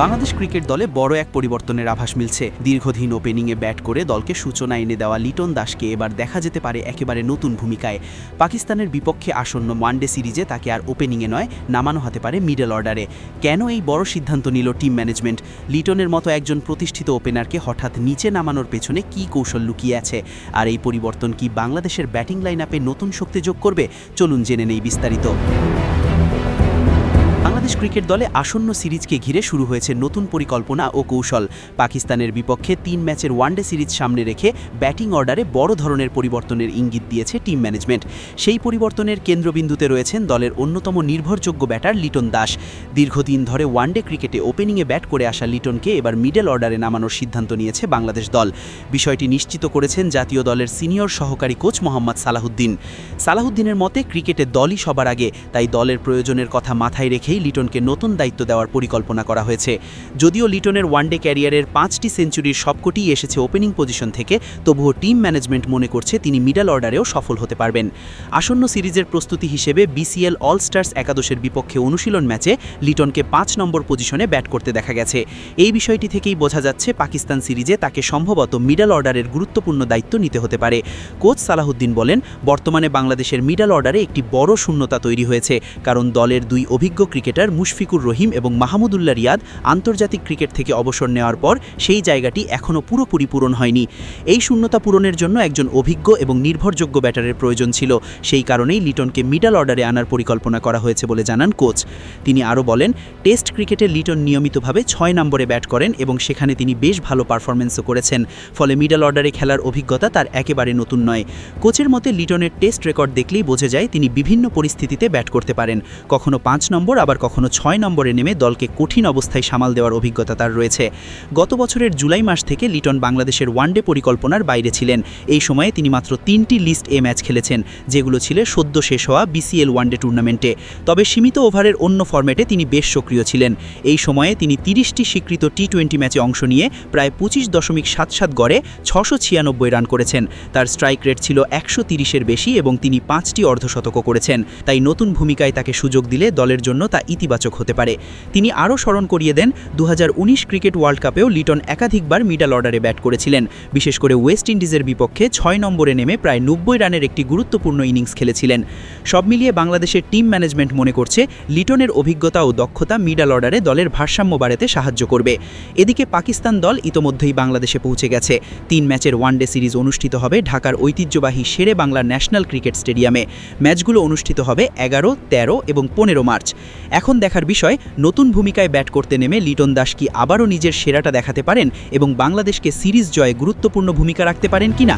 Bangladesh cricket দলে বড় এক পরিবর্তনের আভাস মিলছে। দীর্ঘদিন ওপেনিংয়ে ব্যাট করে দলকে সূচনা এনে দেওয়া লিটন দাসকে এবার দেখা যেতে পারে একেবারে নতুন ভূমিকায়। পাকিস্তানের বিপক্ষে আসন্ন ওয়ানডে সিরিজে তাকে আর ওপেনিংয়ে নয়, নামানো হতে পারে মিডল অর্ডারে। কেন এই বড় সিদ্ধান্ত নিল টিম ম্যানেজমেন্ট? লিটনের মতো একজন প্রতিষ্ঠিত ওপেনারকে হঠাৎ নিচে নামানোর পেছনে কী কৌশল লুকিয়ে আছে? আর এই পরিবর্তন কি বাংলাদেশের ব্যাটিং লাইন আপে নতুন শক্তি যোগ করবে? চলুন জেনে নেই বিস্তারিত। বাংলাদেশ ক্রিকেট দলে আসন্ন সিরিজকে ঘিরে শুরু হয়েছে নতুন পরিকল্পনা ও কৌশল। পাকিস্তানের বিপক্ষে ৩ ম্যাচের ওয়ানডে সিরিজ সামনে রেখে ব্যাটিং অর্ডারে বড় ধরনের পরিবর্তনের ইঙ্গিত দিয়েছে টিম ম্যানেজমেন্ট। সেই পরিবর্তনের কেন্দ্রবিন্দুতে রয়েছেন দলের অন্যতম নির্ভরযোগ্য ব্যাটার লিটন দাস। দীর্ঘদিন ধরে ওয়ানডে ক্রিকেটে ওপেনিংয়ে ব্যাট করে আসা লিটনকে এবার মিডল অর্ডারে নামানোর সিদ্ধান্ত নিয়েছে বাংলাদেশ দল। বিষয়টি নিশ্চিত করেছেন জাতীয় দলের সিনিয়র সহকারী কোচ মোহাম্মদ সালাহুদ্দিন। সালাহুদ্দিনের মতে ক্রিকেটে দলই সবার আগে, তাই দলের প্রয়োজনের কথা মাথায় রেখেই লিটনকে নতুন দায়িত্ব দেওয়ার পরিকল্পনা করা হয়েছে। যদিও লিটনের ওয়ানডে ক্যারিয়ারের 5টি সেঞ্চুরির সবকটিই এসেছে ওপেনিং পজিশন থেকে, তবুও টিম ম্যানেজমেন্ট মনে করছে তিনি মিডল অর্ডারেও সফল হতে পারবেন। আসন্ন সিরিজের প্রস্তুতি হিসেবে বিসিএল অল স্টার্স একাদশের বিপক্ষে অনুশীলন ম্যাচে লিটনকে 5 নম্বর পজিশনে ব্যাট করতে দেখা গেছে। এই বিষয়টি থেকেই বোঝা যাচ্ছে পাকিস্তান সিরিজে তাকে সম্ভবত মিডল অর্ডারের গুরুত্বপূর্ণ দায়িত্ব নিতে হতে পারে। কোচ সালাহুদ্দিন বলেন, বর্তমানে বাংলাদেশের মিডল অর্ডারে একটি বড় শূন্যতা তৈরি হয়েছে, কারণ দলের দুই অভিজ্ঞ ক্রিকেটার মুশফিকুর রহিম এবং মাহমুদুল্লাহ রিয়াদ আন্তর্জাতিক ক্রিকেট থেকে অবসর নেওয়ার পর সেই জায়গাটি এখনও পুরোপুরি পূরণ হয়নি। এই শূন্যতা পূরণের জন্য একজন অভিজ্ঞ এবং নির্ভরযোগ্য ব্যাটারের প্রয়োজন ছিল। সেই কারণেই লিটনকে মিডল অর্ডারে আনার পরিকল্পনা করা হয়েছে বলে জানান কোচ। তিনি আরও বলেন, টেস্ট ক্রিকেটে লিটন নিয়মিতভাবে 6 নম্বরে ব্যাট করেন এবং সেখানে তিনি বেশ ভালো পারফরমেন্সও করেছেন, ফলে মিডল অর্ডারে খেলার অভিজ্ঞতা তার একেবারে নতুন নয়। কোচের মতে লিটনের টেস্ট রেকর্ড দেখলেই বোঝা যায় তিনি বিভিন্ন পরিস্থিতিতে ব্যাট করতে পারেন। কখনো 5 নম্বর, আবার কখনো 6 নম্বরে নেমে দলকে কঠিন অবস্থায় সামাল দেওয়ার অভিজ্ঞতা তার রয়েছে। গত বছরের জুলাই মাস থেকে লিটন বাংলাদেশের ওয়ানডে পরিকল্পনার বাইরে ছিলেন। এই সময়ে তিনি মাত্র 3টি লিস্ট এ ম্যাচ খেলেছেন, যেগুলো ছিল সদ্য শেষ হওয়া বিসিএল ওয়ানডে টুর্নামেন্টে। তবে সীমিত ওভারের অন্য ফরম্যাটে তিনি বেশ সক্রিয় ছিলেন। এই সময়ে তিনি 30টি স্বীকৃত টি20 ম্যাচে অংশ নিয়ে প্রায় 25.77 গড়ে 696 রান করেছেন। তার স্ট্রাইক রেট ছিল 130-এর বেশি এবং তিনি 5টি অর্ধশতকও করেছেন। তাই নতুন ভূমিকায় তাকে সুযোগ দিলে দলের জন্য তা ইতিবাচক হতে পারে। তিনি আরও স্মরণ করিয়ে দেন, 2019 ক্রিকেট ওয়ার্ল্ড কাপেও লিটন একাধিকবার মিডল অর্ডারে ব্যাট করেছিলেন। বিশেষ করে ওয়েস্ট ইন্ডিজের বিপক্ষে 6 নম্বরে নেমে প্রায় 90 রানের একটি গুরুত্বপূর্ণ ইনিংস খেলেছিলেন। সব মিলিয়ে বাংলাদেশের টিম ম্যানেজমেন্ট মনে করছে লিটনের অভিজ্ঞতা ও দক্ষতা মিডল অর্ডারে দলের ভারসাম্য বাড়াতে সাহায্য করবে। এদিকে পাকিস্তান দল ইতোমধ্যেই বাংলাদেশে পৌঁছে গেছে। 3 ম্যাচের ওয়ানডে সিরিজ অনুষ্ঠিত হবে ঢাকার ঐতিহ্যবাহী শেরে বাংলা ন্যাশনাল ক্রিকেট স্টেডিয়ামে। ম্যাচগুলো অনুষ্ঠিত হবে 11, 13 এবং 15 মার্চ। এখন দেখার বিষয়, নতুন ভূমিকায় ব্যাট করতে নেমে লিটন দাস কি আবারও নিজের সেরাটা দেখাতে পারেন এবং বাংলাদেশকে সিরিজ জয়ে গুরুত্বপূর্ণ ভূমিকা রাখতে পারেন কিনা।